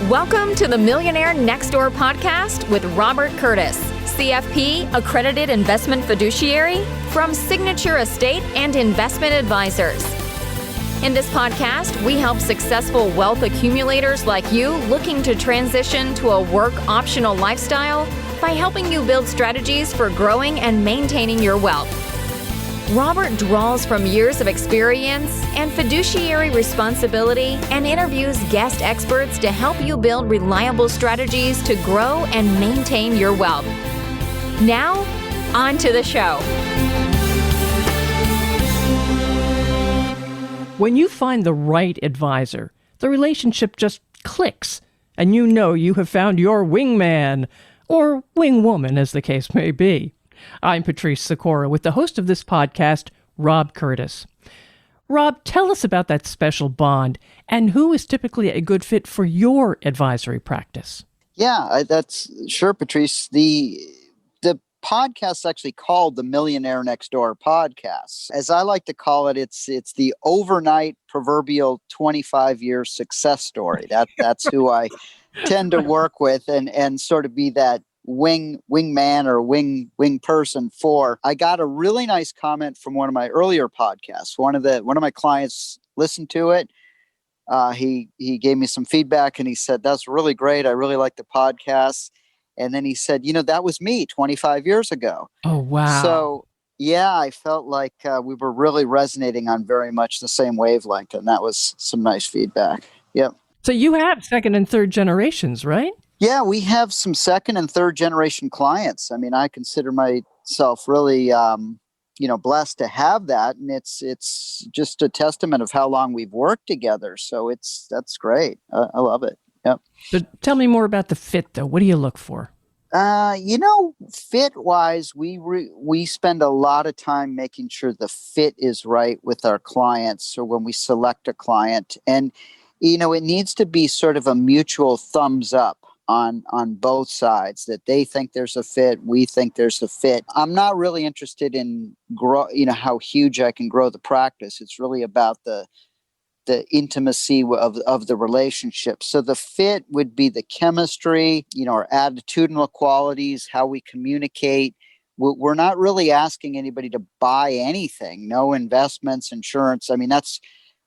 Welcome to the Millionaire Next Door podcast with Robert Curtis, CFP accredited investment fiduciary from Signature Estate and Investment Advisors. In this podcast, we help successful wealth accumulators like you looking to transition to a work optional lifestyle by helping you build strategies for growing and maintaining your wealth. Robert draws from years of experience and fiduciary responsibility and interviews guest experts to help you build reliable strategies to grow and maintain your wealth. Now, on to the show. When you find the right advisor, the relationship just clicks, and you know you have found your wingman, or wingwoman as the case may be. I'm Patrice Sikora with the host of this podcast, Rob Curtis. Rob, tell us about that special bond and who is typically a good fit for your advisory practice. Yeah, that's sure, Patrice. The podcast is actually called the Millionaire Next Door podcast. As I like to call it, it's the overnight proverbial 25-year success story. That's who I tend to work with and sort of be that wingman or wing person for. I got a really nice comment from one of my earlier podcasts. One of my clients listened to it. He gave me some feedback and he said, "That's really great. I really like the podcast." And then he said, "That was me 25 years ago." Oh, wow. So yeah, I felt like we were really resonating on very much the same wavelength. And that was some nice feedback. Yep. So you have second and third generations, right? Yeah, we have some second and third generation clients. I mean, I consider myself really, blessed to have that. And it's just a testament of how long we've worked together. So that's great. I love it. Yep. But tell me more about the fit, though. What do you look for? Fit wise, we spend a lot of time making sure the fit is right with our clients or when we select a client. And, it needs to be sort of a mutual thumbs up on both sides, that they think there's a fit, we think there's a fit. I'm not really interested in how huge I can grow the practice. It's really about the intimacy of the relationship. So the fit would be the chemistry, our attitudinal qualities, how we communicate. We're not really asking anybody to buy anything, no investments, insurance. I mean,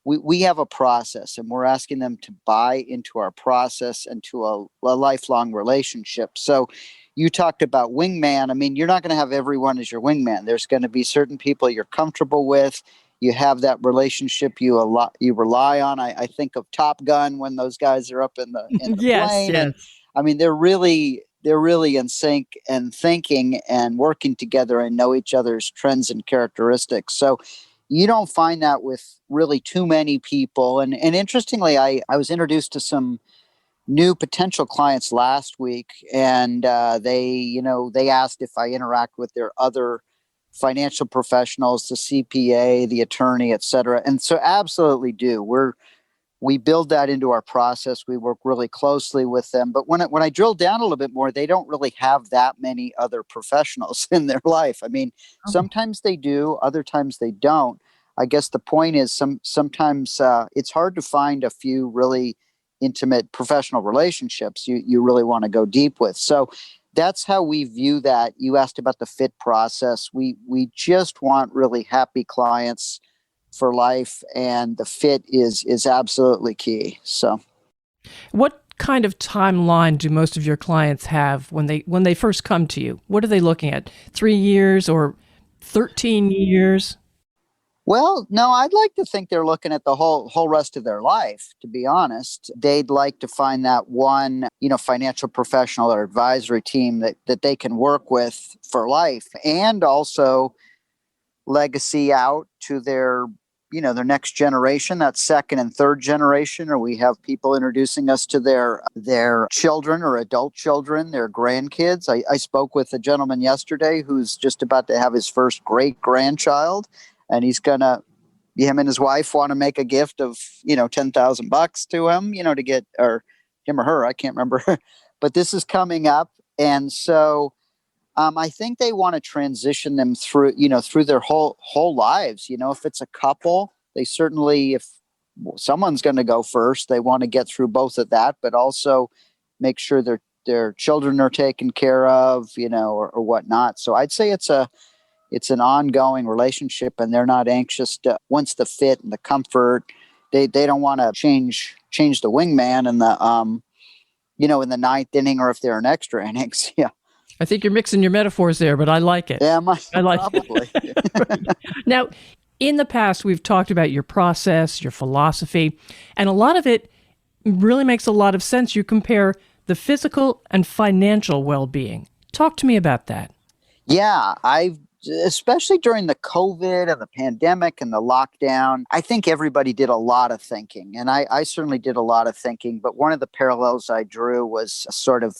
we have a process and we're asking them to buy into our process and to a lifelong relationship. So you talked about wingman. I mean, you're not going to have everyone as your wingman. There's going to be certain people you're comfortable with. You have that relationship you rely on. I think of Top Gun when those guys are up in the Yes, plane. yes. And, I mean, they're really in sync and thinking and working together and know each other's trends and characteristics. So you don't find that with really too many people. And interestingly, I was introduced to some new potential clients last week, and they asked if I interact with their other financial professionals, the CPA, the attorney, et cetera. And so absolutely do. We build that into our process. We work really closely with them. But when I drill down a little bit more, they don't really have that many other professionals in their life. I mean, sometimes they do, other times they don't. I guess the point is sometimes it's hard to find a few really intimate professional relationships you really want to go deep with. So that's how we view that. You asked about the fit process. We just want really happy clients for life, and the fit is absolutely key. So, what kind of timeline do most of your clients have when they first come to you? What are they looking at? 3 years or 13 years? Well, no, I'd like to think they're looking at the whole rest of their life, to be honest. They'd like to find that one, financial professional or advisory team that they can work with for life, and also legacy out to their next generation, that second and third generation, or we have people introducing us to their children or adult children, their grandkids. I spoke with a gentleman yesterday who's just about to have his first great grandchild. And him and his wife want to make a gift of, $10,000 to him, to get, or him or her, I can't remember, but this is coming up. And so I think they want to transition them through their whole lives. If it's a couple, they certainly, if someone's going to go first. They want to get through both of that, but also make sure their children are taken care of, or whatnot. So I'd say it's an ongoing relationship, and they're not anxious to, once the fit and the comfort, they don't want to change the wingman in the in the ninth inning, or if they're in extra innings. Yeah. I think you're mixing your metaphors there, but I like it. Yeah, I like probably. it. Now, in the past, we've talked about your process, your philosophy, and a lot of it really makes a lot of sense. You compare the physical and financial well-being. Talk to me about that. Yeah, especially during the COVID and the pandemic and the lockdown, I think everybody did a lot of thinking. And I certainly did a lot of thinking. But one of the parallels I drew was sort of,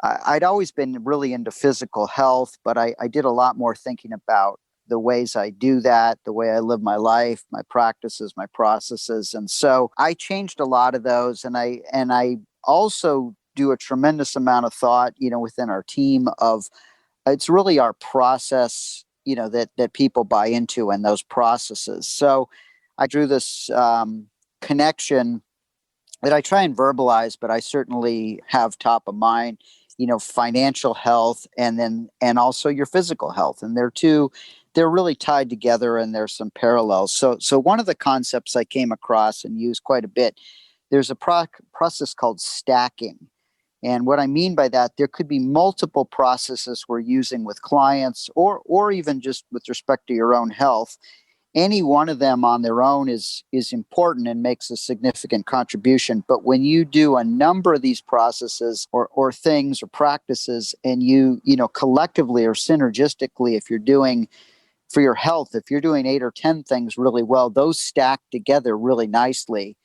I'd always been really into physical health, but I did a lot more thinking about the ways I do that, the way I live my life, my practices, my processes. And so I changed a lot of those. And I also do a tremendous amount of thought, within our team of, it's really our process, that people buy into, and those processes. So I drew this connection that I try and verbalize, but I certainly have top of mind, financial health, and also your physical health. And they're really tied together, and there's some parallels. So one of the concepts I came across and used quite a bit, there's a process called stacking. And what I mean by that, there could be multiple processes we're using with clients, or even just with respect to your own health. Any one of them on their own is important and makes a significant contribution. But when you do a number of these processes or things or practices, and you collectively or synergistically, if you're doing for your health, if you're doing 8 or 10 things really well, those stack together really nicely,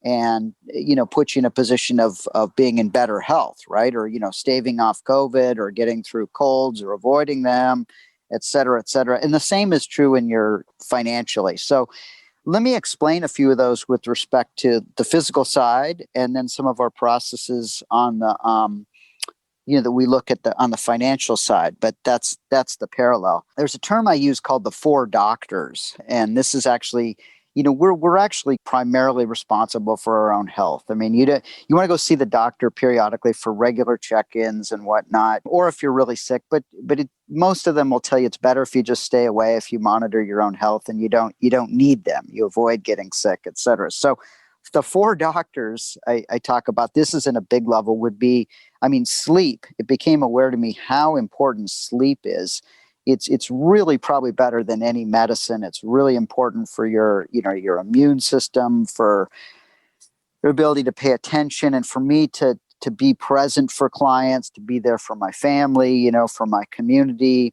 and put you in a position of being in better health, right? Or staving off COVID, or getting through colds, or avoiding them, et cetera, et cetera. And the same is true in your financially. So let me explain a few of those with respect to the physical side, and then some of our processes on the that we look at on the financial side. But that's the parallel. There's a term I use called the 4 doctors, and this is actually, we're actually primarily responsible for our own health. I mean, you want to go see the doctor periodically for regular check-ins and whatnot, or if you're really sick. But most of them will tell you it's better if you just stay away, if you monitor your own health, and you don't need them. You avoid getting sick, et cetera. So the 4 doctors I talk about, this is in a big level, would be, sleep. It became aware to me how important sleep is. It's really probably better than any medicine. It's really important for your immune system, for your ability to pay attention, and for me to be present for clients, to be there for my family, for my community,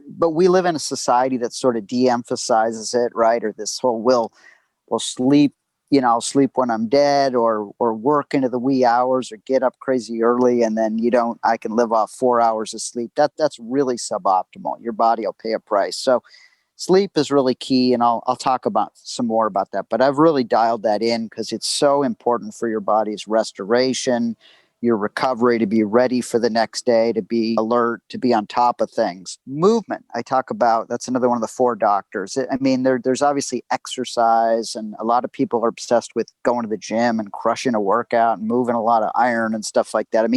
but we live in a society that sort of de-emphasizes it, right? Or this whole we'll sleep, I'll sleep when I'm dead, or work into the wee hours, or get up crazy early, and then I can live off 4 hours of sleep. That's really suboptimal. Your body will pay a price. So sleep is really key, and I'll talk about some more about that. But I've really dialed that in because it's so important for your body's restoration, your recovery, to be ready for the next day, to be alert, to be on top of things. Movement, I talk about, that's another one of the 4 doctors. There's obviously exercise, and a lot of people are obsessed with going to the gym and crushing a workout and moving a lot of iron and stuff like that.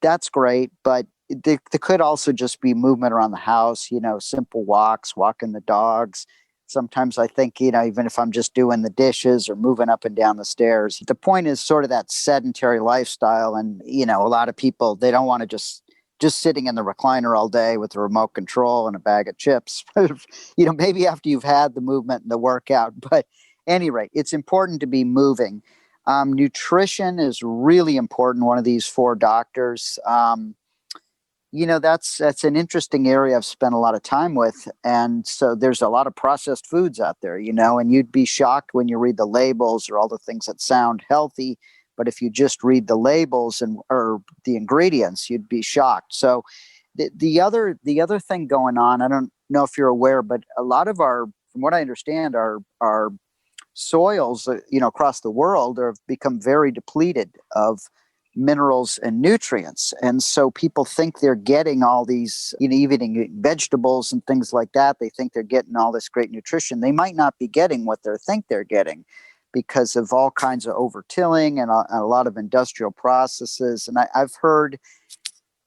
That's great, but there could also just be movement around the house, simple walks, walking the dogs. Sometimes I think, even if I'm just doing the dishes or moving up and down the stairs, the point is sort of that sedentary lifestyle. And, a lot of people, they don't want to just sitting in the recliner all day with a remote control and a bag of chips, maybe after you've had the movement and the workout. But at any rate, it's important to be moving. Nutrition is really important. One of these 4 doctors, that's an interesting area I've spent a lot of time with. And so there's a lot of processed foods out there, and you'd be shocked when you read the labels or all the things that sound healthy. But if you just read the labels or the ingredients, you'd be shocked. So the other thing going on, I don't know if you're aware, but a lot of from what I understand, our soils, across the world have become very depleted of minerals and nutrients. And so people think they're getting all these, eating vegetables and things like that. They think they're getting all this great nutrition. They might not be getting what they think they're getting because of all kinds of over-tilling and a lot of industrial processes. And I've heard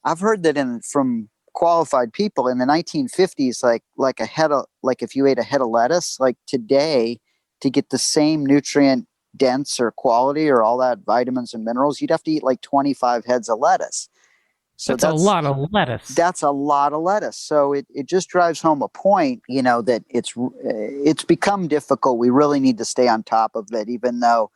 that from qualified people in the 1950s, like if you ate a head of lettuce, like today, to get the same nutrient dense or quality or all that vitamins and minerals, you'd have to eat like 25 heads of lettuce. So that's a lot of lettuce. That's a lot of lettuce. So it just drives home a point, that it's become difficult. We really need to stay on top of it, even though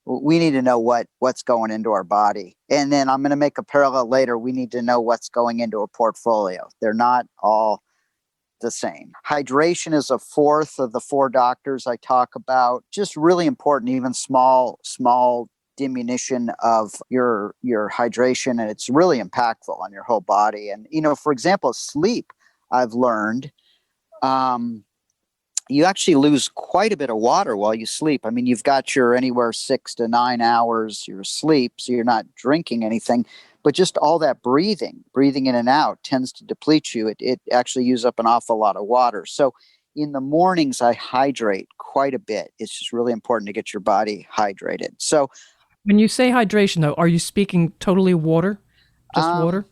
we need to know what's going into our body. And then I'm going to make a parallel later. We need to know what's going into a portfolio. They're not all the same. Hydration is a fourth of the 4 doctors I talk about. Just really important, even small diminution of your hydration, and it's really impactful on your whole body. And for example, sleep, I've learned you actually lose quite a bit of water while you sleep. I mean, you've got your anywhere 6 to 9 hours your sleep, so you're not drinking anything, but just all that breathing in and out tends to deplete you. It actually uses up an awful lot of water. So in the mornings, I hydrate quite a bit. It's just really important to get your body hydrated. So when you say hydration, though, are you speaking totally water? Just water?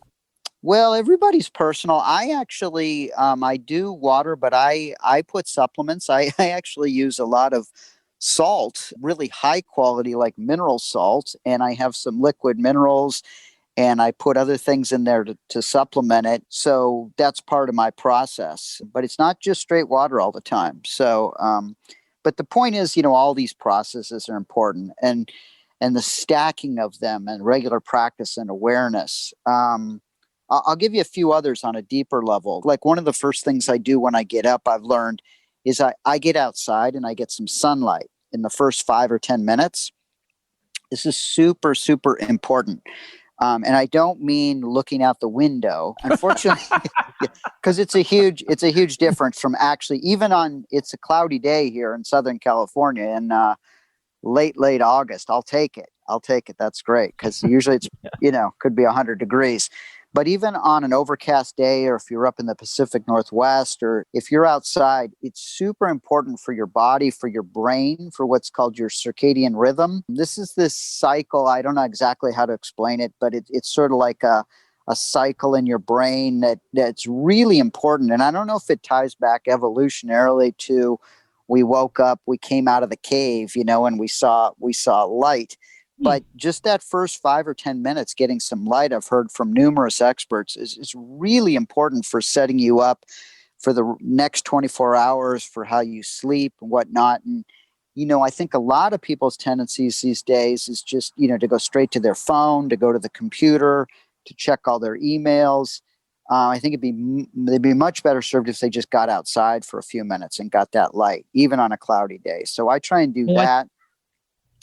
Well, everybody's personal. I actually, I do water, but I put supplements. I actually use a lot of salt, really high quality, like mineral salt, and I have some liquid minerals, and I put other things in there to supplement it. So that's part of my process. But it's not just straight water all the time. So, but the point is, all these processes are important, and the stacking of them and regular practice and awareness. I'll give you a few others on a deeper level. Like one of the first things I do when I get up, I've learned, is I get outside and I get some sunlight in the first 5 or 10 minutes. This is super, super important. And I don't mean looking out the window, unfortunately, because it's a huge difference from actually, it's a cloudy day here in Southern California in late August. I'll take it. That's great. Because usually it's, could be 100 degrees. But even on an overcast day, or if you're up in the Pacific Northwest, or if you're outside, it's super important for your body, for your brain, for what's called your circadian rhythm. This is this cycle. I don't know exactly how to explain it, but it's sort of like a cycle in your brain that's really important. And I don't know if it ties back evolutionarily to we woke up, we came out of the cave, and we saw light. But just that first 5 or 10 minutes getting some light, I've heard from numerous experts, is really important for setting you up for the next 24 hours, for how you sleep and whatnot. And, I think a lot of people's tendencies these days is just, to go straight to their phone, to go to the computer, to check all their emails. I think they'd be much better served if they just got outside for a few minutes and got that light, even on a cloudy day. So I try and do that.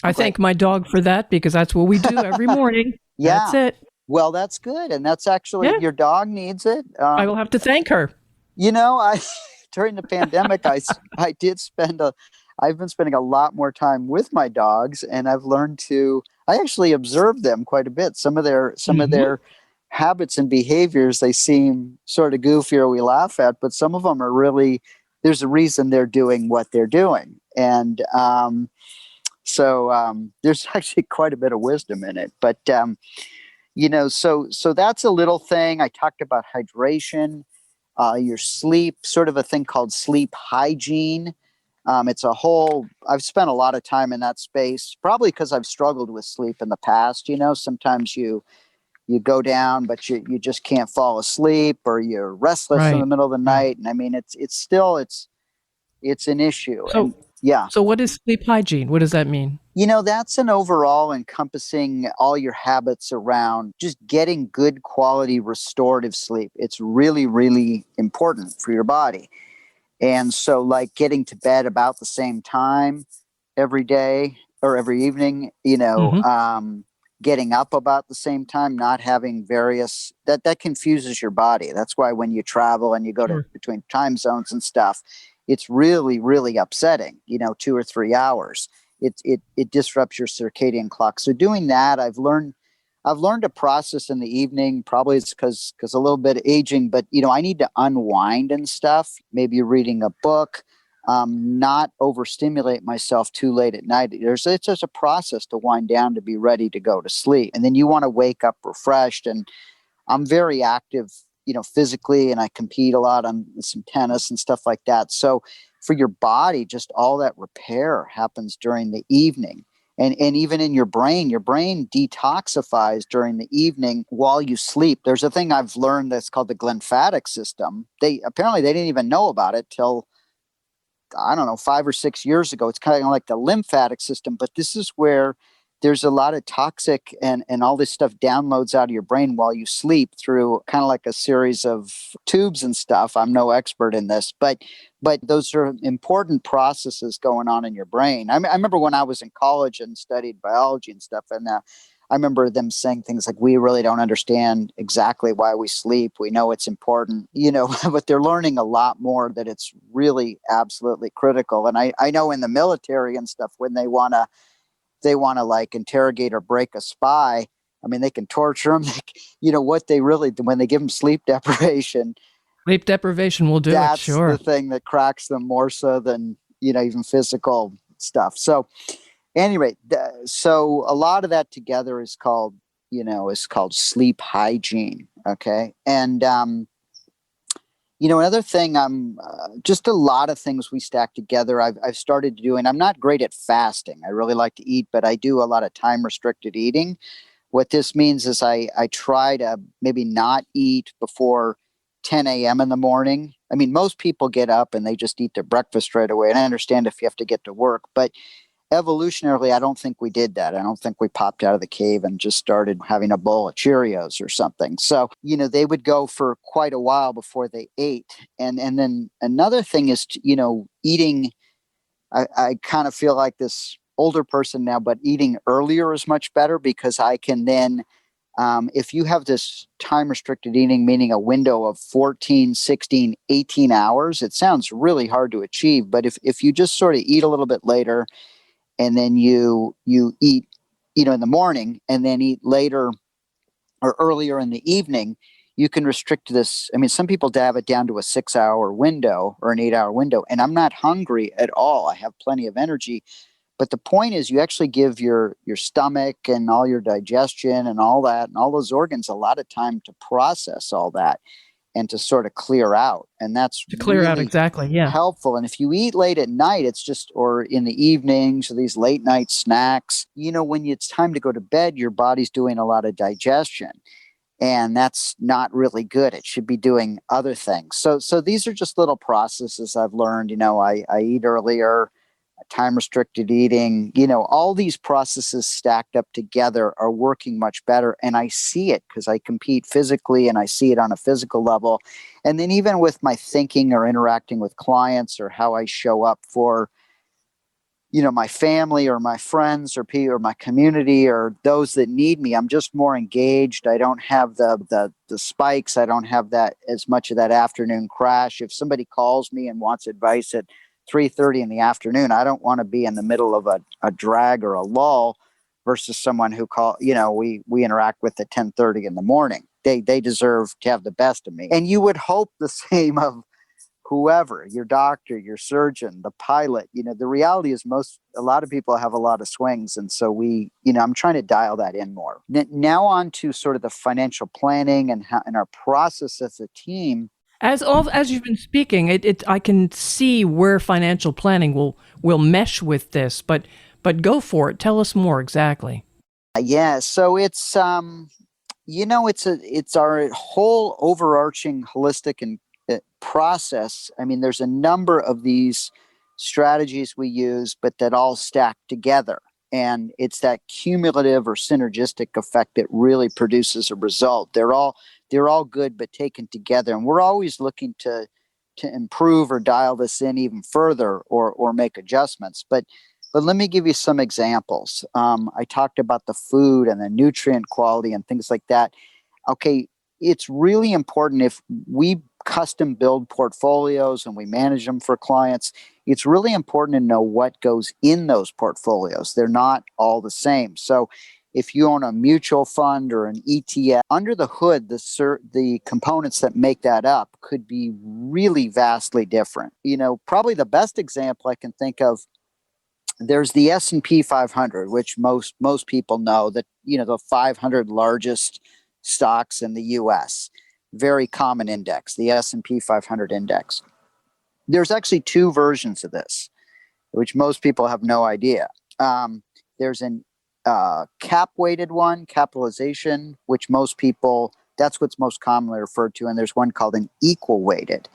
I thank my dog for that, because that's what we do every morning. Yeah. That's it. Well, that's good. And that's actually, your dog needs it. I will have to thank her. During the pandemic, I've been spending a lot more time with my dogs, and I've learned I actually observe them quite a bit. Some of their habits and behaviors, they seem sort of goofy or we laugh at, but some of them are really, there's a reason they're doing what they're doing. And, so there's actually quite a bit of wisdom in it. But, so that's a little thing. I talked about hydration, your sleep, sort of a thing called sleep hygiene. I've spent a lot of time in that space, probably because I've struggled with sleep in the past. Sometimes you go down, but you just can't fall asleep, or you're restless in the middle of the night. And I mean, it's an issue. So, So what is sleep hygiene? What does that mean? That's an overall encompassing all your habits around just getting good quality restorative sleep. It's really, really important for your body. And so like getting to bed about the same time every day or every evening, getting up about the same time, not having that confuses your body. That's why when you travel and you go to between time zones and stuff, it's really, really upsetting, 2 or 3 hours. It disrupts your circadian clock. So doing that, I've learned I've learned a process in the evening. Probably it's because a little bit of aging, but I need to unwind and stuff. Maybe reading a book, not overstimulate myself too late at night. It's just a process to wind down to be ready to go to sleep, and then you want to wake up refreshed. And I'm very active, physically, and I compete a lot on some tennis and stuff like that. So for your body, just all that repair happens during the evening. And even in your brain detoxifies during the evening while you sleep. There's a thing I've learned that's called the Glymphatic System. They didn't even know about it till, I don't know, 5 or 6 years ago. It's kind of like the lymphatic system, but this is where there's a lot of toxic and all this stuff downloads out of your brain while you sleep through kind of like a series of tubes and stuff. I'm no expert in this, but those are important processes going on in your brain. I remember when I was in college and studied biology and stuff, and I remember them saying things like, we really don't understand exactly why we sleep. We know it's important, but they're learning a lot more that it's really absolutely critical. And I know in the military and stuff, when they want to like interrogate or break a spy, I mean, they can torture them. When they give them sleep deprivation. Sleep deprivation will do it, sure. That's the thing that cracks them more so than, even physical stuff. So anyway, so a lot of that together is called sleep hygiene. Okay. And, another thing, just a lot of things we stack together. I've started doing. I'm not great at fasting. I really like to eat, but I do a lot of time restricted eating. What this means is I try to maybe not eat before 10 a.m. in the morning. I mean, most people get up and they just eat their breakfast right away. And I understand if you have to get to work, but evolutionarily, I don't think we did that. I don't think we popped out of the cave and just started having a bowl of Cheerios or something. So, they would go for quite a while before they ate. And then another thing is, eating. I kind of feel like this older person now, but eating earlier is much better because I can then, if you have this time restricted eating, meaning a window of 14, 16, 18 hours, it sounds really hard to achieve. But if you just sort of eat a little bit later, and then you eat, in the morning, and then eat later or earlier in the evening, you can restrict this. I mean, some people have it down to a 6-hour window or an 8-hour window, and I'm not hungry at all. I have plenty of energy. But the point is, you actually give your stomach and all your digestion and all that and all those organs a lot of time to process all that and to sort of clear out. And that's to clear out, exactly, yeah, helpful. And if you eat late at night, or in the evenings, or these late night snacks, when it's time to go to bed, your body's doing a lot of digestion. And that's not really good. It should be doing other things. So these are just little processes I've learned. I eat earlier, time restricted eating, all these processes stacked up together are working much better. And I see it because I compete physically and I see it on a physical level. And then even with my thinking or interacting with clients or how I show up for, my family or my friends or people or my community or those that need me, I'm just more engaged. I don't have the spikes. I don't have that as much of that afternoon crash. If somebody calls me and wants advice at 3:30 in the afternoon, I don't want to be in the middle of a drag or a lull versus someone who we interact with at 10:30 in the morning. They deserve to have the best of me. And you would hope the same of whoever, your doctor, your surgeon, the pilot. The reality is a lot of people have a lot of swings. And so I'm trying to dial that in more. Now on to sort of the financial planning and our process as a team. As you've been speaking, I can see where financial planning will mesh with this, but go for it. Tell us more exactly. Yeah, so it's it's our whole overarching holistic and process. I mean, there's a number of these strategies we use, but that all stack together. And it's that cumulative or synergistic effect that really produces a result. They're all good, but taken together. And we're always looking to improve or dial this in even further or make adjustments. But let me give you some examples. I talked about the food and the nutrient quality and things like that. Okay, it's really important if we custom build portfolios and we manage them for clients. It's really important to know what goes in those portfolios. They're not all the same. So if you own a mutual fund or an ETF, under the hood, the components that make that up could be really vastly different. Probably the best example I can think of, there's the S&P 500, which most people know that, the 500 largest stocks in the US, very common index, the S&P 500 index. There's actually two versions of this, which most people have no idea. There's an cap-weighted one, capitalization, which most people, that's what's most commonly referred to, and there's one called an equal-weighted.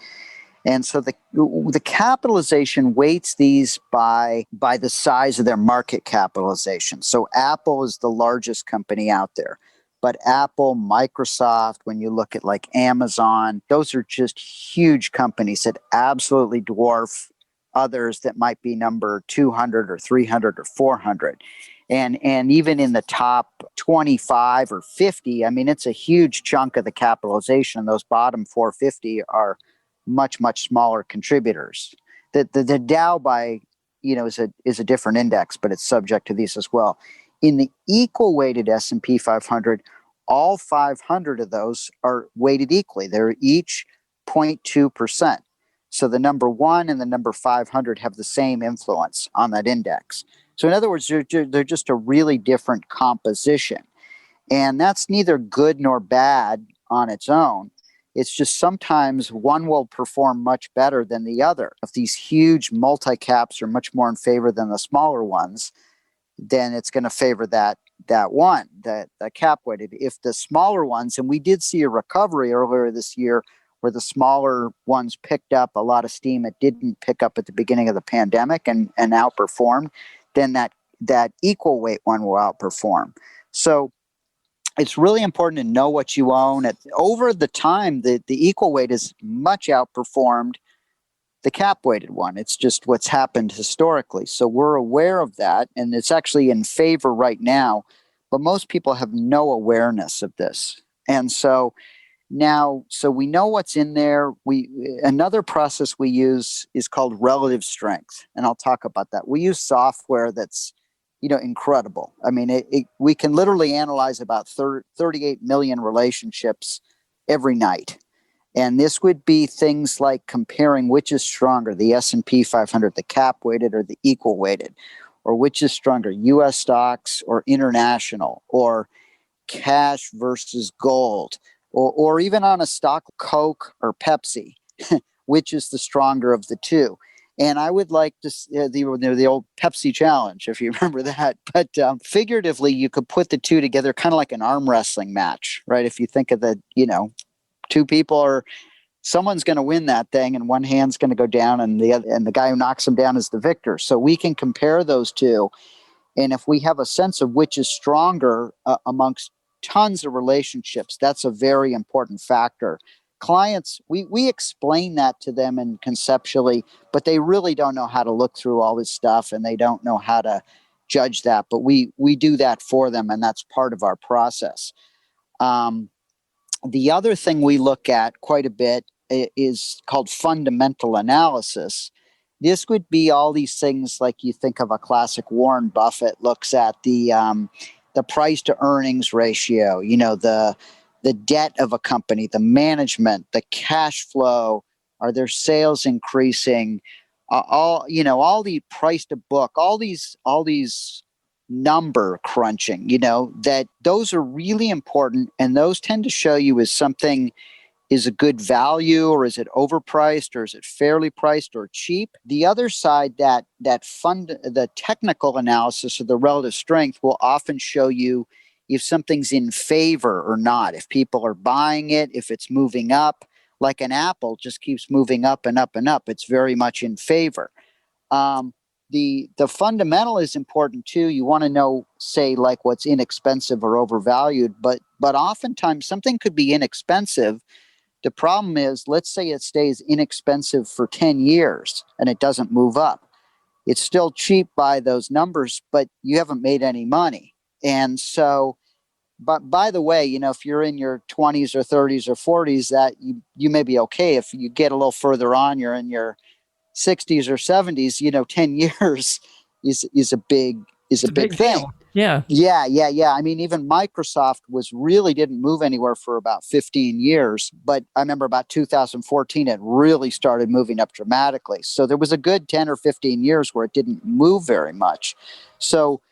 And so the capitalization weights these by the size of their market capitalization. So Apple is the largest company out there. But Apple, Microsoft, when you look at like Amazon, those are just huge companies that absolutely dwarf others that might be number 200 or 300 or 400. And even in the top 25 or 50, I mean, it's a huge chunk of the capitalization. Those bottom 450 are much, much smaller contributors. The Dow is a different index, but it's subject to these as well. In the equal weighted S&P 500, all 500 of those are weighted equally. They're each 0.2%. So the number 1 and the number 500 have the same influence on that index. So in other words, they're just a really different composition. And that's neither good nor bad on its own. It's just sometimes one will perform much better than the other. If these huge multi-caps are much more in favor than the smaller ones, then it's going to favor that one, the cap weighted. If the smaller ones, and we did see a recovery earlier this year where the smaller ones picked up a lot of steam it didn't pick up at the beginning of the pandemic and outperformed, then that equal weight one will outperform. So it's really important to know what you own. Over the time, the equal weight is much outperformed the cap weighted one. It's just what's happened historically. So we're aware of that, and it's actually in favor right now, but most people have no awareness of this. And so now, so we know what's in there. Another process we use is called relative strength, and I'll talk about that. We use software that's incredible. I mean, we can literally analyze about 38 million relationships every night. And this would be things like comparing which is stronger, the S&P 500, the cap weighted or the equal weighted, or which is stronger, U.S. stocks or international, or cash versus gold, or even on a stock, Coke or Pepsi, which is the stronger of the two. And I would like to the old Pepsi challenge, if you remember that. But figuratively, you could put the two together, kind of like an arm wrestling match, right? If you think of two people someone's going to win that thing, and one hand's going to go down, and the guy who knocks them down is the victor. So we can compare those two, and if we have a sense of which is stronger amongst tons of relationships, that's a very important factor. Clients, we explain that to them and conceptually, but they really don't know how to look through all this stuff, and they don't know how to judge that. But we do that for them, and that's part of our process. The other thing we look at quite a bit is called fundamental analysis. This would be all these things like you think of a classic Warren Buffett looks at the price to earnings ratio, the debt of a company, the management, the cash flow, are their sales increasing, all the price to book, all these number crunching, that those are really important, and those tend to show you is something is a good value, or is it overpriced, or is it fairly priced or cheap. The other side, the technical analysis of the relative strength will often show you if something's in favor or not, if people are buying it, if it's moving up, like an apple just keeps moving up and up and up. It's very much in favor. The fundamental is important too. You want to know, say, like what's inexpensive or overvalued, but oftentimes something could be inexpensive. The problem is, let's say it stays inexpensive for 10 years and it doesn't move up. It's still cheap by those numbers, but you haven't made any money. And so, but by the way, if you're in your 20s or 30s or 40s, that you may be okay. If you get a little further on, you're in your 60s or 70s, 10 years is a big thing. Yeah. Yeah. I mean, even Microsoft didn't move anywhere for about 15 years. But I remember about 2014, it really started moving up dramatically. So there was a good 10 or 15 years where it didn't move very much. So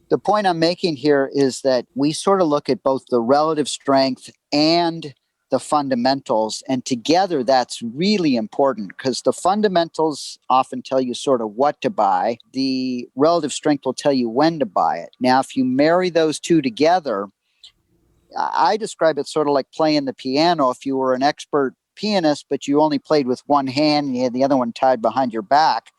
the point I'm making here is that we sort of look at both the relative strength and the fundamentals. And together, that's really important because the fundamentals often tell you sort of what to buy. The relative strength will tell you when to buy it. Now, if you marry those two together, I describe it sort of like playing the piano. If you were an expert pianist, but you only played with one hand and you had the other one tied behind your back,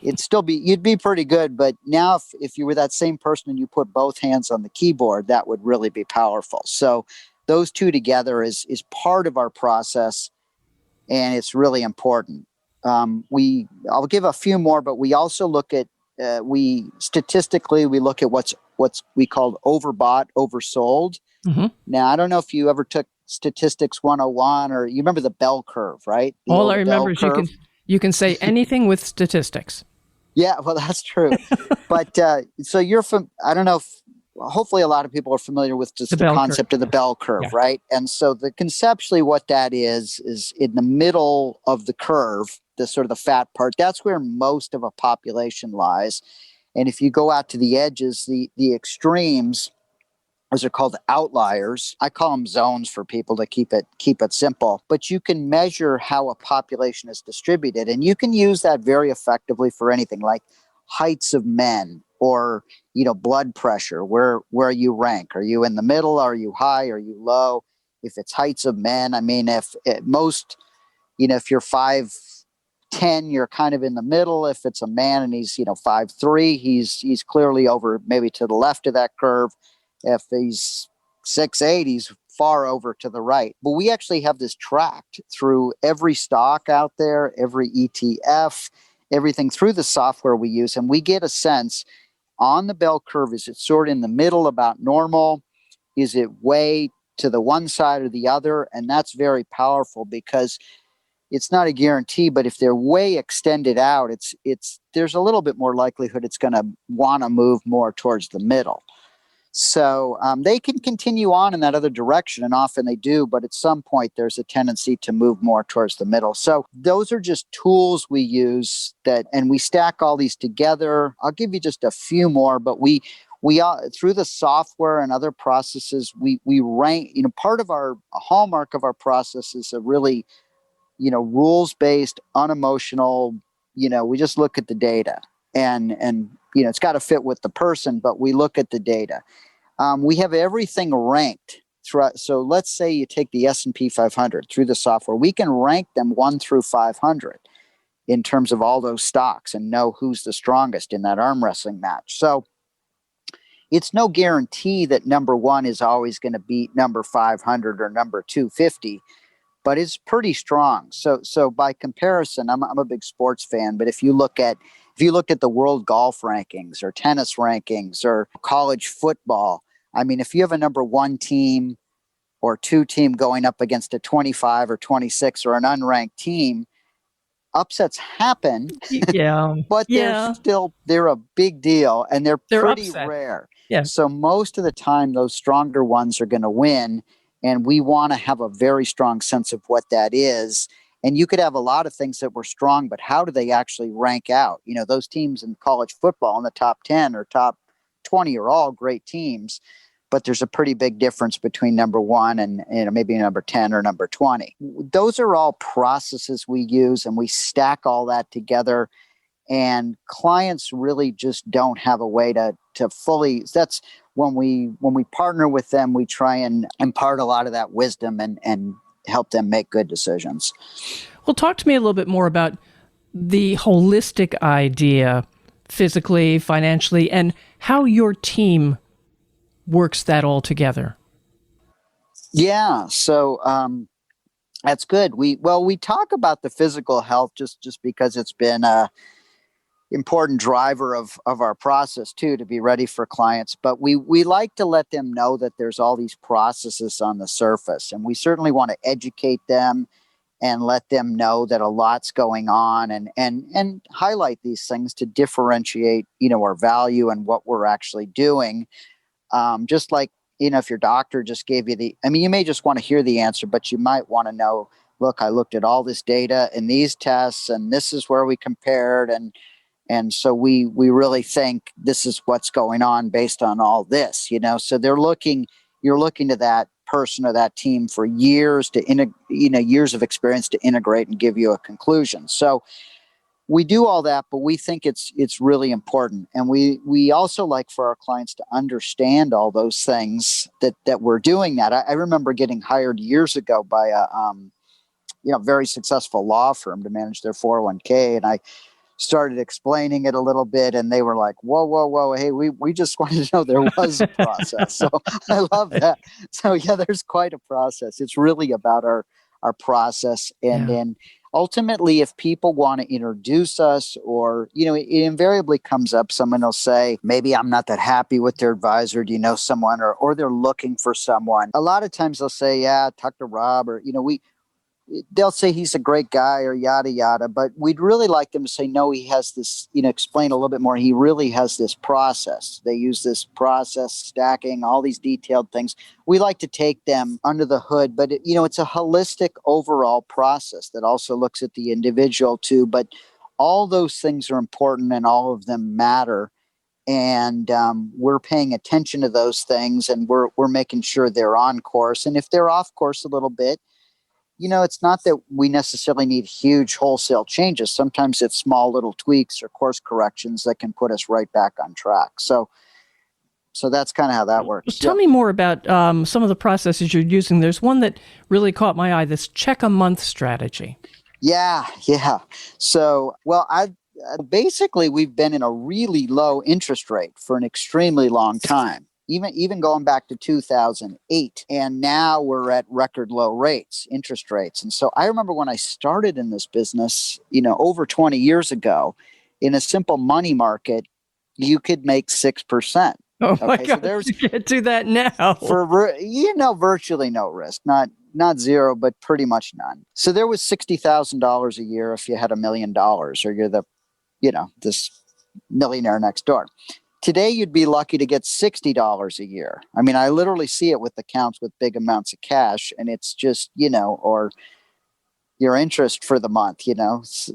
you'd be pretty good. But now if you were that same person and you put both hands on the keyboard, that would really be powerful. So those two together is part of our process, and it's really important. I'll give a few more, but we also look at statistically we look at what's we called overbought, oversold. Mm-hmm. Now, I don't know if you ever took Statistics 101 or you remember the bell curve, right? All I remember is you can say anything with statistics. Yeah, well, that's true. But so I don't know if, hopefully a lot of people are familiar with just the concept of the bell curve, right? And so conceptually what that is in the middle of the curve, the sort of the fat part, that's where most of a population lies. And if you go out to the edges, the extremes, those are called outliers. I call them zones for people to keep it simple. But you can measure how a population is distributed, and you can use that very effectively for anything like heights of men or blood pressure. Where you rank? Are you in the middle? Are you high? Are you low? If it's heights of men, I mean, if you're 5'10", you're kind of in the middle. If it's a man and he's 5'3", he's clearly over maybe to the left of that curve. If he's 6'8", he's far over to the right. But we actually have this tracked through every stock out there, every ETF, everything through the software we use. And we get a sense on the bell curve, is it sort of in the middle about normal? Is it way to the one side or the other? And that's very powerful because it's not a guarantee, but if they're way extended out, there's a little bit more likelihood it's going to want to move more towards the middle. So they can continue on in that other direction, and often they do, but at some point there's a tendency to move more towards the middle. So those are just tools we use and we stack all these together. I'll give you just a few more, but we through the software and other processes, we rank, part of a hallmark of our process is a really, rules-based, unemotional, we just look at the data and it's got to fit with the person, but we look at the data. We have everything ranked throughout. So let's say you take the S&P 500 through the software. We can rank them 1 through 500 in terms of all those stocks and know who's the strongest in that arm wrestling match. So it's no guarantee that number 1 is always going to beat number 500 or number 250, but it's pretty strong. So by comparison, I'm a big sports fan, but if you look at the world golf rankings or tennis rankings or college football, I mean, if you have a number 1 team or 2 team going up against a 25 or 26 or an unranked team, upsets happen. Yeah. But they're a big deal and they're pretty upset. Rare. Yeah. So most of the time, those stronger ones are going to win. And we want to have a very strong sense of what that is. And you could have a lot of things that were strong, but how do they actually rank out? Those teams in college football in the top 10 or top 20 are all great teams, but there's a pretty big difference between number 1 and maybe number 10 or number 20. Those are all processes we use, and we stack all that together. And clients really just don't have a way to fully. That's when we partner with them, we try and impart a lot of that wisdom and help them make good decisions. Well, talk to me a little bit more about the holistic idea, physically, financially, and how your team works that all together. Yeah, so that's good. We talk about the physical health just because it's been a important driver of our process too, to be ready for clients. But we like to let them know that there's all these processes on the surface, and we certainly want to educate them and let them know that a lot's going on, and highlight these things to differentiate, our value and what we're actually doing. Just like, if your doctor just gave you you may just want to hear the answer, but you might want to know, look, I looked at all this data and these tests, and this is where we compared. And so we really think this is what's going on based on all this, so you're looking to that person or that team for years years of experience to integrate and give you a conclusion. So we do all that, but we think it's really important. And we also like for our clients to understand all those things that we're doing that. I remember getting hired years ago by a very successful law firm to manage their 401k. And I started explaining it a little bit, and they were like, whoa, hey, we just wanted to know there was a process. So I love that. So yeah, there's quite a process. It's really about our process. And then ultimately, if people want to introduce us, or, it invariably comes up, someone will say, maybe I'm not that happy with their advisor. Do you know someone? Or they're looking for someone. A lot of times they'll say, yeah, talk to Rob, or, they'll say he's a great guy, or yada, yada, but we'd really like them to say, no, he has this, explain a little bit more. He really has this process. They use this process, stacking, all these detailed things. We like to take them under the hood, but it's a holistic overall process that also looks at the individual too. But all those things are important, and all of them matter. And we're paying attention to those things, and we're making sure they're on course. And if they're off course a little bit, it's not that we necessarily need huge wholesale changes. Sometimes it's small little tweaks or course corrections that can put us right back on track. So that's kind of how that works. Tell me more about some of the processes you're using. There's one that really caught my eye, this check a month strategy. Yeah. So, basically we've been in a really low interest rate for an extremely long time. Even going back to 2008, and now we're at record low interest rates. And so I remember when I started in this business, over 20 years ago, in a simple money market, you could make 6%. Oh my God, you can't do that now. For virtually no risk, not zero, but pretty much none. So there was $60,000 a year if you had $1 million, or you're this millionaire next door. Today, you'd be lucky to get $60 a year. I mean, I literally see it with accounts with big amounts of cash, and it's just, or your interest for the month, 6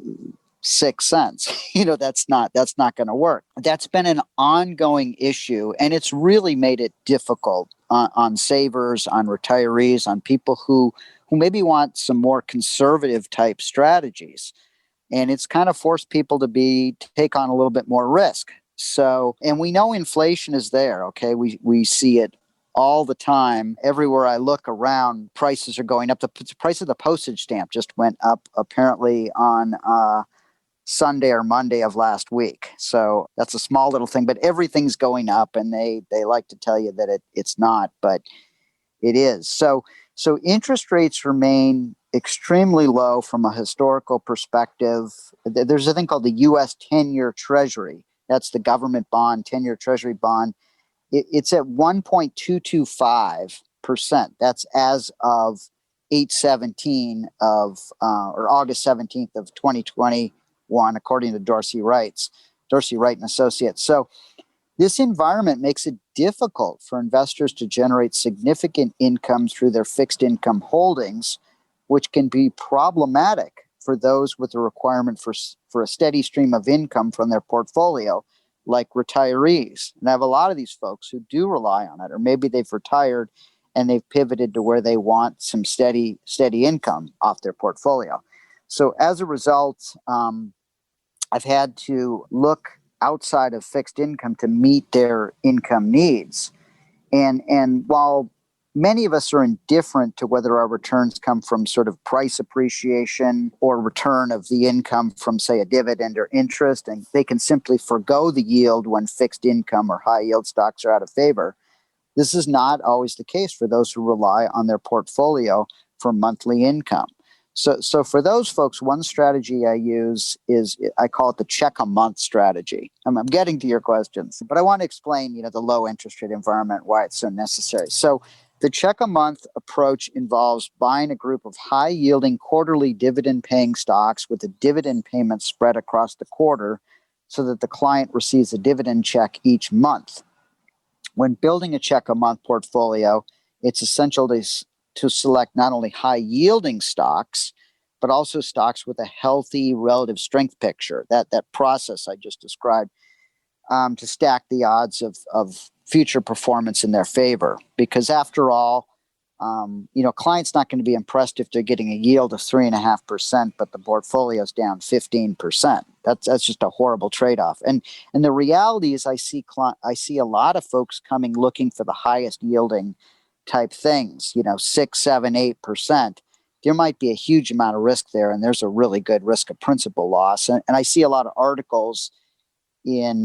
cents. That's not going to work. That's been an ongoing issue, and it's really made it difficult on savers, on retirees, on people who maybe want some more conservative type strategies. And it's kind of forced people to take on a little bit more risk. So, and we know inflation is there, okay? We see it all the time. Everywhere I look around, prices are going up. The price of the postage stamp just went up apparently on Sunday or Monday of last week. So that's a small little thing, but everything's going up, and they like to tell you that it's not, but it is. So interest rates remain extremely low from a historical perspective. There's a thing called the U.S. 10-year Treasury. That's the government bond, 10-year Treasury bond. It's at 1.225%. That's as of 8/17 or August 17th of 2021, according to Dorsey Wright and Associates. So this environment makes it difficult for investors to generate significant income through their fixed income holdings, which can be problematic for those with a requirement for a steady stream of income from their portfolio, like retirees. And I have a lot of these folks who do rely on it, or maybe they've retired and they've pivoted to where they want some steady income off their portfolio. So as a result, I've had to look outside of fixed income to meet their income needs. And while many of us are indifferent to whether our returns come from sort of price appreciation or return of the income from, say, a dividend or interest, and they can simply forgo the yield when fixed income or high yield stocks are out of favor. This is not always the case for those who rely on their portfolio for monthly income. So for those folks, one strategy I use is, I call it the check a month strategy. I'm getting to your questions, but I want to explain, the low interest rate environment, why it's so necessary. So The check a month approach involves buying a group of high yielding quarterly dividend paying stocks with a dividend payment spread across the quarter so that the client receives a dividend check each month. When building a check a month portfolio, it's essential to select not only high yielding stocks, but also stocks with a healthy relative strength picture, that process I just described, to stack the odds of future performance in their favor. Because after all, client's not going to be impressed if they're getting a yield of 3.5%, but the portfolio's down 15%. That's just a horrible trade-off. And the reality is, I see a lot of folks coming looking for the highest yielding type things. 6, 7, 8%. There might be a huge amount of risk there, and there's a really good risk of principal loss. And I see a lot of articles in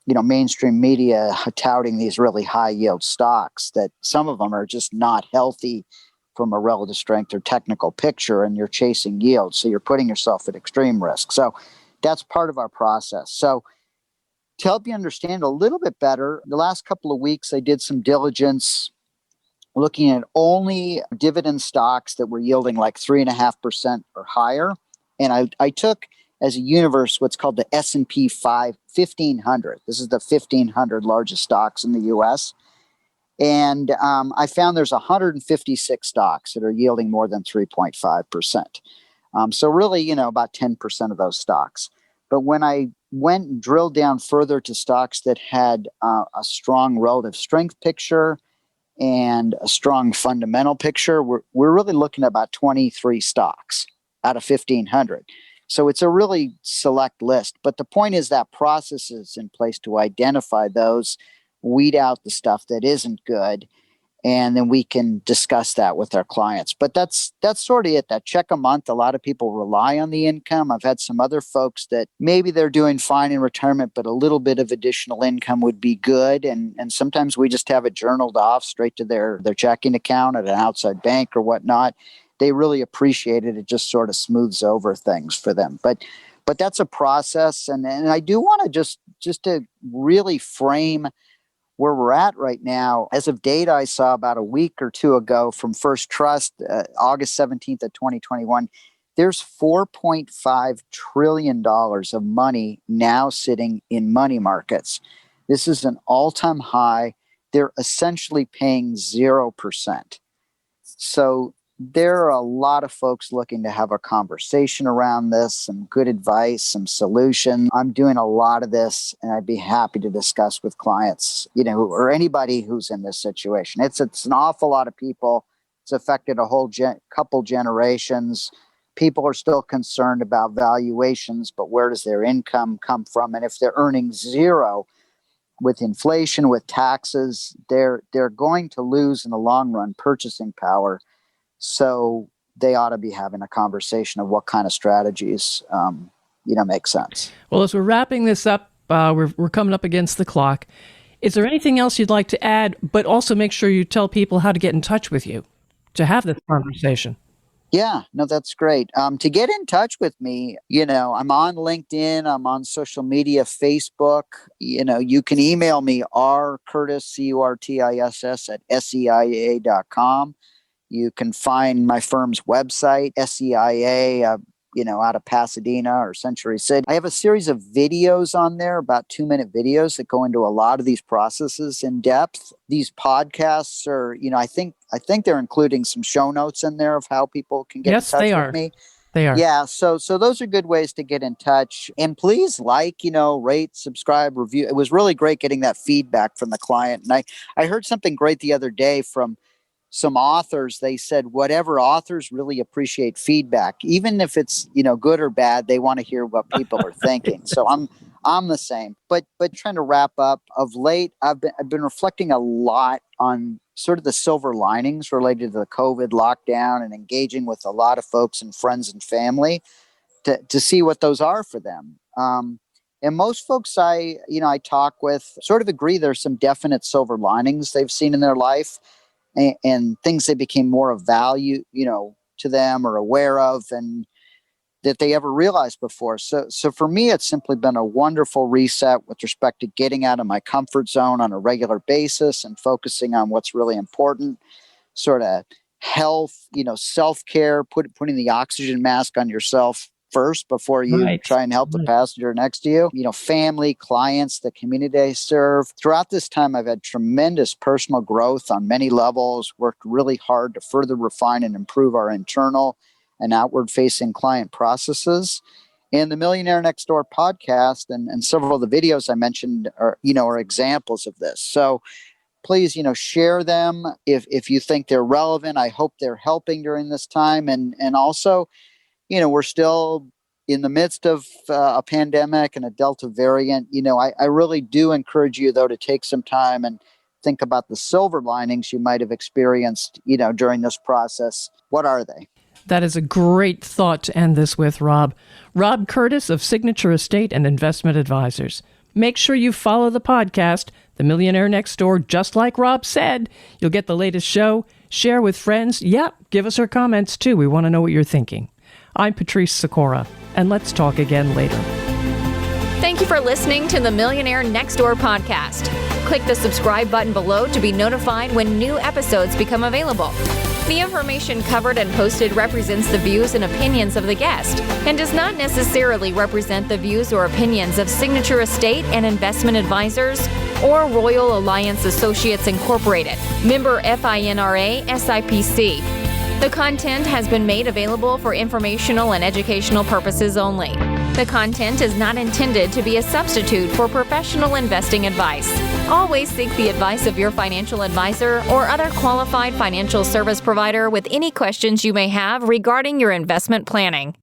mainstream media touting these really high yield stocks that some of them are just not healthy from a relative strength or technical picture, and you're chasing yield. So you're putting yourself at extreme risk. So that's part of our process. So to help you understand a little bit better, the last couple of weeks I did some diligence looking at only dividend stocks that were yielding like 3.5% or higher. And I took as a universe what's called the S&P 1500. This is the 1,500 largest stocks in the U.S. And I found there's 156 stocks that are yielding more than 3.5%. So really, about 10% of those stocks. But when I went and drilled down further to stocks that had a strong relative strength picture and a strong fundamental picture, we're really looking at about 23 stocks out of 1,500. So it's a really select list. But the point is that process is in place to identify those, weed out the stuff that isn't good, and then we can discuss that with our clients. But that's sort of it. That check a month, a lot of people rely on the income. I've had some other folks that maybe they're doing fine in retirement, but a little bit of additional income would be good. And sometimes we just have it journaled off straight to their checking account at an outside bank or whatnot. They really appreciate it. It just sort of smooths over things for them. But that's a process. And I do want to just to really frame where we're at right now. As of data I saw about a week or two ago from First Trust, August 17th of 2021, there's $4.5 trillion of money now sitting in money markets. This is an all-time high. They're essentially paying 0%. So there are a lot of folks looking to have a conversation around this, some good advice, some solutions. I'm doing a lot of this, and I'd be happy to discuss with clients, or anybody who's in this situation. It's an awful lot of people. It's affected a whole couple generations. People are still concerned about valuations, but where does their income come from? And if they're earning zero with inflation, with taxes, they're going to lose in the long run purchasing power. So they ought to be having a conversation of what kind of strategies, make sense. Well, as we're wrapping this up, we're coming up against the clock. Is there anything else you'd like to add, but also make sure you tell people how to get in touch with you to have this conversation? Yeah, no, that's great. To get in touch with me, I'm on LinkedIn, I'm on social media, Facebook. You can email me, rcurtis, CURTISS at SEIA.com. You can find my firm's website, SEIA, out of Pasadena or Century City. I have a series of videos on there, about 2-minute videos that go into a lot of these processes in depth. These podcasts are, I think they're including some show notes in there of how people can get in touch with me. They are. Yeah, so those are good ways to get in touch. And please rate, subscribe, review. It was really great getting that feedback from the client. And I heard something great the other day from some authors. They said whatever, authors really appreciate feedback, even if it's good or bad. They want to hear what people are thinking. So I'm the same. But trying to wrap up, of late I've been reflecting a lot on sort of the silver linings related to the COVID lockdown, and engaging with a lot of folks and friends and family to see what those are for them. And most folks I talk with sort of agree there's some definite silver linings they've seen in their life, and things they became more of value, to them or aware of. And that they ever realized before. So for me, it's simply been a wonderful reset with respect to getting out of my comfort zone on a regular basis and focusing on what's really important, sort of health, self-care, putting the oxygen mask on yourself first before you try and help the passenger next to you. Family, clients, the community I serve. Throughout this time, I've had tremendous personal growth on many levels, worked really hard to further refine and improve our internal and outward-facing client processes. And the Millionaire Next Door podcast and several of the videos I mentioned are examples of this. So please, share them if you think they're relevant. I hope they're helping during this time. And also, we're still in the midst of a pandemic and a Delta variant. I really do encourage you, though, to take some time and think about the silver linings you might have experienced, during this process. What are they? That is a great thought to end this with, Rob. Rob Curtis of Signature Estate and Investment Advisors. Make sure you follow the podcast, The Millionaire Next Door, just like Rob said. You'll get the latest show, share with friends. Give us our comments, too. We want to know what you're thinking. I'm Patrice Sikora, and let's talk again later. Thank you for listening to the Millionaire Next Door podcast. Click the subscribe button below to be notified when new episodes become available. The information covered and posted represents the views and opinions of the guest and does not necessarily represent the views or opinions of Signature Estate and Investment Advisors or Royal Alliance Associates Incorporated, member FINRA SIPC. The content has been made available for informational and educational purposes only. The content is not intended to be a substitute for professional investing advice. Always seek the advice of your financial advisor or other qualified financial service provider with any questions you may have regarding your investment planning.